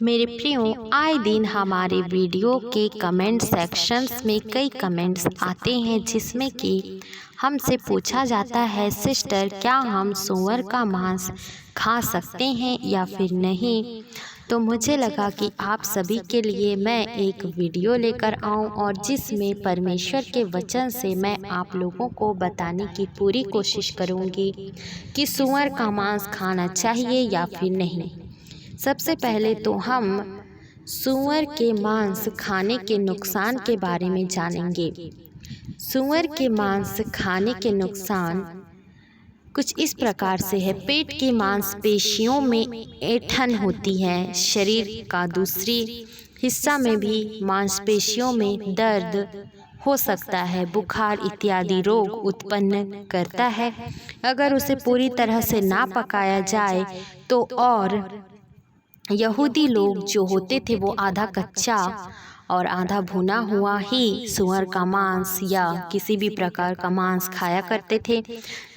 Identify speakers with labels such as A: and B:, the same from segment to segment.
A: मेरे प्रियो, आए दिन हमारे वीडियो के कमेंट सेक्शंस में कई कमेंट्स आते हैं जिसमें कि हमसे पूछा जाता है, सिस्टर क्या हम सूअर का मांस खा सकते हैं या फिर नहीं। तो मुझे लगा कि आप सभी के लिए मैं एक वीडियो लेकर आऊं और जिसमें परमेश्वर के वचन से मैं आप लोगों को बताने की पूरी कोशिश करूंगी कि सूअर का मांस खाना चाहिए या फिर नहीं। सबसे पहले तो हम सूअर के मांस खाने के नुकसान के बारे में जानेंगे। सूअर के मांस खाने के नुकसान कुछ इस प्रकार से है। पेट की मांसपेशियों में ऐंठन होती है। शरीर का दूसरी हिस्सा में भी मांसपेशियों में दर्द हो सकता है। बुखार इत्यादि रोग उत्पन्न करता है अगर उसे पूरी तरह से ना पकाया जाए तो। और यहूदी लोग जो होते थे वो आधा कच्चा और आधा भुना हुआ ही सूअर का मांस या किसी भी प्रकार का मांस खाया करते थे,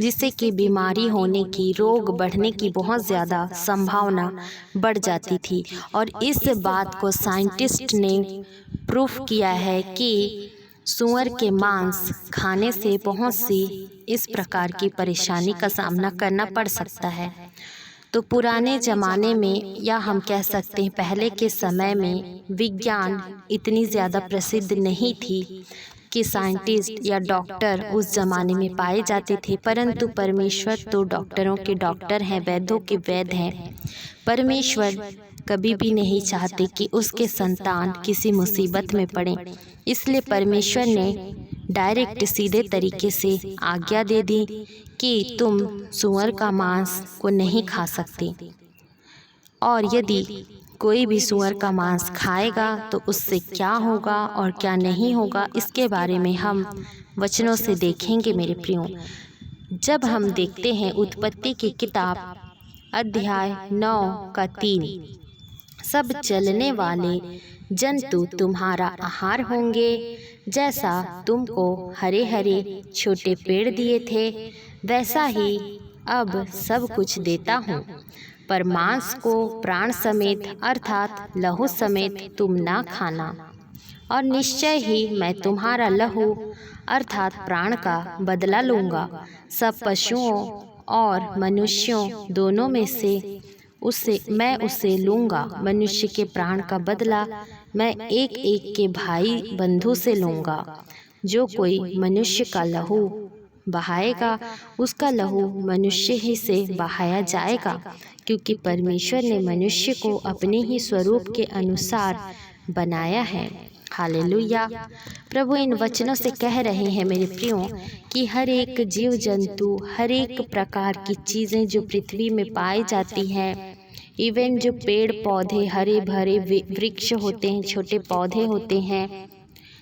A: जिससे कि बीमारी होने की, रोग बढ़ने की बहुत ज़्यादा संभावना बढ़ जाती थी। और इस बात को साइंटिस्ट ने प्रूफ किया है कि सूअर के मांस खाने से बहुत सी इस प्रकार की परेशानी का सामना करना पड़ सकता है। तो पुराने ज़माने में, या हम कह सकते हैं पहले के समय में, विज्ञान इतनी ज़्यादा प्रसिद्ध नहीं थी कि साइंटिस्ट या डॉक्टर उस ज़माने में पाए जाते थे। परंतु परमेश्वर तो डॉक्टरों के डॉक्टर हैं, वैद्यों के वैद्य हैं। परमेश्वर कभी भी नहीं चाहते कि उसके संतान किसी मुसीबत में पड़े, इसलिए परमेश्वर ने डायरेक्ट सीधे तरीके से आज्ञा दे दी कि तुम सूअर का मांस को नहीं खा सकते। और यदि कोई भी सूअर का मांस खाएगा तो उससे क्या होगा और क्या नहीं होगा, इसके बारे में हम वचनों से देखेंगे। मेरे प्रियो, जब हम देखते हैं उत्पत्ति की किताब अध्याय 9 का 3, सब चलने वाले जंतु तुम्हारा आहार होंगे, जैसा तुमको हरे हरे छोटे पेड़ दिए थे वैसा ही अब सब कुछ देता हूँ। पर मांस को प्राण समेत अर्थात लहू समेत तुम ना खाना, और निश्चय ही मैं तुम्हारा लहू अर्थात प्राण का बदला लूँगा। सब पशुओं और मनुष्यों दोनों में से मैं उसे लूँगा। मनुष्य के प्राण का बदला मैं एक एक के भाई बंधु से लूँगा। जो कोई मनुष्य का लहू बहाएगा उसका लहू मनुष्य ही से बहाया जाएगा, क्योंकि परमेश्वर ने मनुष्य को अपने ही स्वरूप के अनुसार बनाया है। हालेलुया। प्रभु इन वचनों से कह रहे हैं मेरे प्रियो कि हर एक जीव जंतु, हर एक प्रकार की चीज़ें जो पृथ्वी में पाई जाती हैं, इवन जो पेड़ पौधे, हरे भरे वृक्ष होते हैं, छोटे पौधे होते हैं,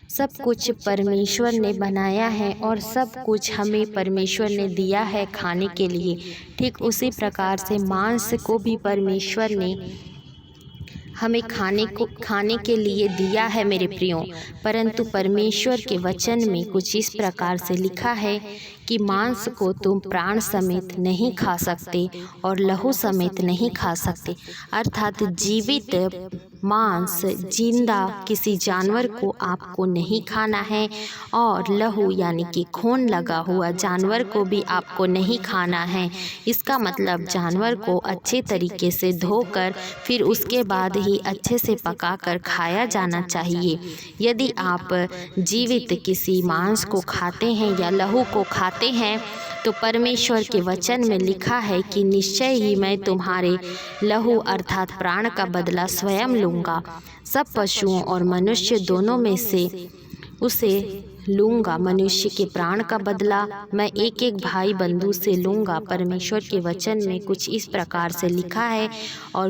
A: सब कुछ परमेश्वर ने बनाया है और सब कुछ हमें परमेश्वर ने दिया है खाने के लिए। ठीक उसी प्रकार से मांस को भी परमेश्वर ने हमें खाने के लिए दिया है मेरे प्रियो। परंतु परमेश्वर के वचन में कुछ इस प्रकार से लिखा है कि मांस को तुम प्राण समेत नहीं खा सकते और लहू समेत नहीं खा सकते। अर्थात जीवित मांस, जिंदा किसी जानवर को आपको नहीं खाना है, और लहू यानी कि खून लगा हुआ जानवर को भी आपको नहीं खाना है। इसका मतलब जानवर को अच्छे तरीके से धोकर फिर उसके बाद ही अच्छे से पकाकर खाया जाना चाहिए। यदि आप जीवित किसी मांस को खाते हैं या लहू को खाते हैं तो परमेश्वर के वचन में लिखा है कि निश्चय ही मैं तुम्हारे लहू अर्थात प्राण का बदला स्वयं लूँगा। सब पशुओं और मनुष्य दोनों में से उसे लूँगा। मनुष्य के प्राण का बदला मैं एक एक भाई बंधु से लूँगा। परमेश्वर के वचन में कुछ इस प्रकार से लिखा है, और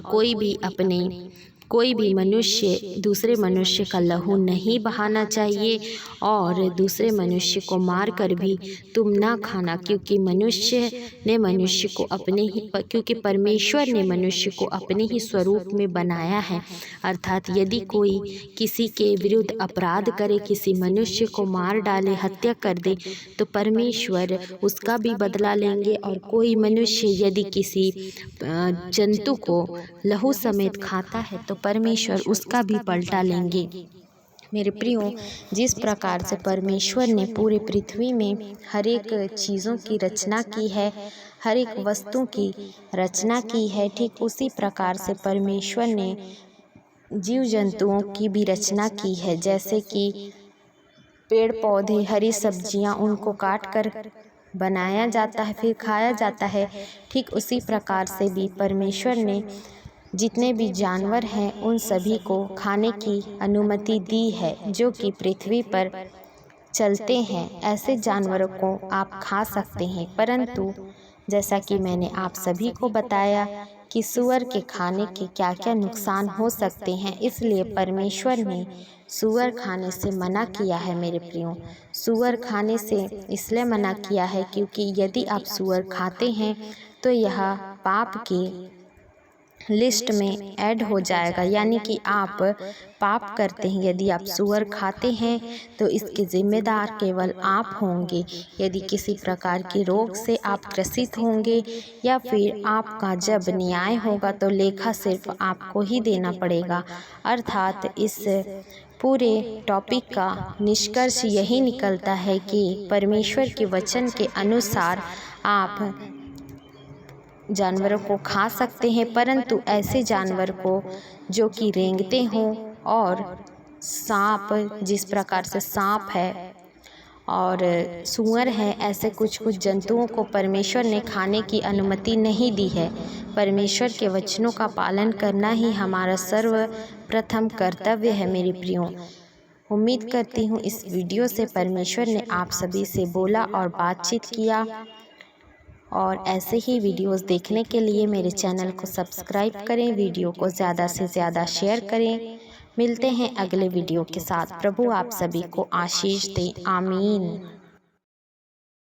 A: कोई भी मनुष्य दूसरे मनुष्य का लहू नहीं बहाना चाहिए, और दूसरे मनुष्य को मारकर भी तुम ना खाना, क्योंकि परमेश्वर ने मनुष्य को अपने ही स्वरूप में बनाया है। अर्थात यदि कोई किसी के विरुद्ध अपराध करे, किसी मनुष्य को मार डाले, हत्या कर दे, तो परमेश्वर उसका भी बदला लेंगे। और कोई मनुष्य यदि किसी जंतु को लहू समेत खाता है तो तो परमेश्वर उसका भी पलटा लेंगे। मेरे प्रियो, जिस प्रकार से परमेश्वर ने पूरे पृथ्वी में हर एक चीज़ों की रचना की है, हर एक वस्तु की रचना की है, ठीक उसी प्रकार से परमेश्वर ने जीव जंतुओं की भी रचना की है। जैसे कि पेड़ पौधे, हरी सब्जियां, उनको काट कर बनाया जाता है, फिर खाया जाता है। ठीक उसी प्रकार से भी परमेश्वर ने जितने भी जानवर हैं उन सभी को खाने की अनुमति दी है, जो कि पृथ्वी पर चलते हैं। ऐसे जानवरों को आप खा सकते हैं, परंतु जैसा कि मैंने आप सभी को बताया कि सूअर के खाने के क्या क्या नुकसान हो सकते हैं, इसलिए परमेश्वर ने सूअर खाने से मना किया है। मेरे प्रियो, सूअर खाने से इसलिए मना किया है क्योंकि यदि आप सूअर खाते हैं तो यह पाप की लिस्ट में ऐड हो जाएगा, यानी कि आप पाप करते हैं। यदि आप सूअर खाते हैं तो इसके जिम्मेदार केवल आप होंगे। यदि किसी प्रकार के रोग से आप ग्रसित होंगे या फिर आपका जब न्याय होगा तो लेखा सिर्फ आपको ही देना पड़ेगा। अर्थात इस पूरे टॉपिक का निष्कर्ष यही निकलता है कि परमेश्वर के वचन के अनुसार आप जानवरों को खा सकते हैं, परंतु ऐसे जानवर को जो कि रेंगते हों, और सांप, जिस प्रकार से सांप है और सूअर है, ऐसे कुछ कुछ जंतुओं को परमेश्वर ने खाने की अनुमति नहीं दी है। परमेश्वर के वचनों का पालन करना ही हमारा सर्वप्रथम कर्तव्य है। मेरे प्रियो, उम्मीद करती हूँ इस वीडियो से परमेश्वर ने आप सभी से बोला और बातचीत किया। और ऐसे ही वीडियोस देखने के लिए मेरे चैनल को सब्सक्राइब करें, वीडियो को ज़्यादा से ज़्यादा शेयर करें। मिलते हैं अगले वीडियो के साथ। प्रभु आप सभी को आशीष दे। आमीन।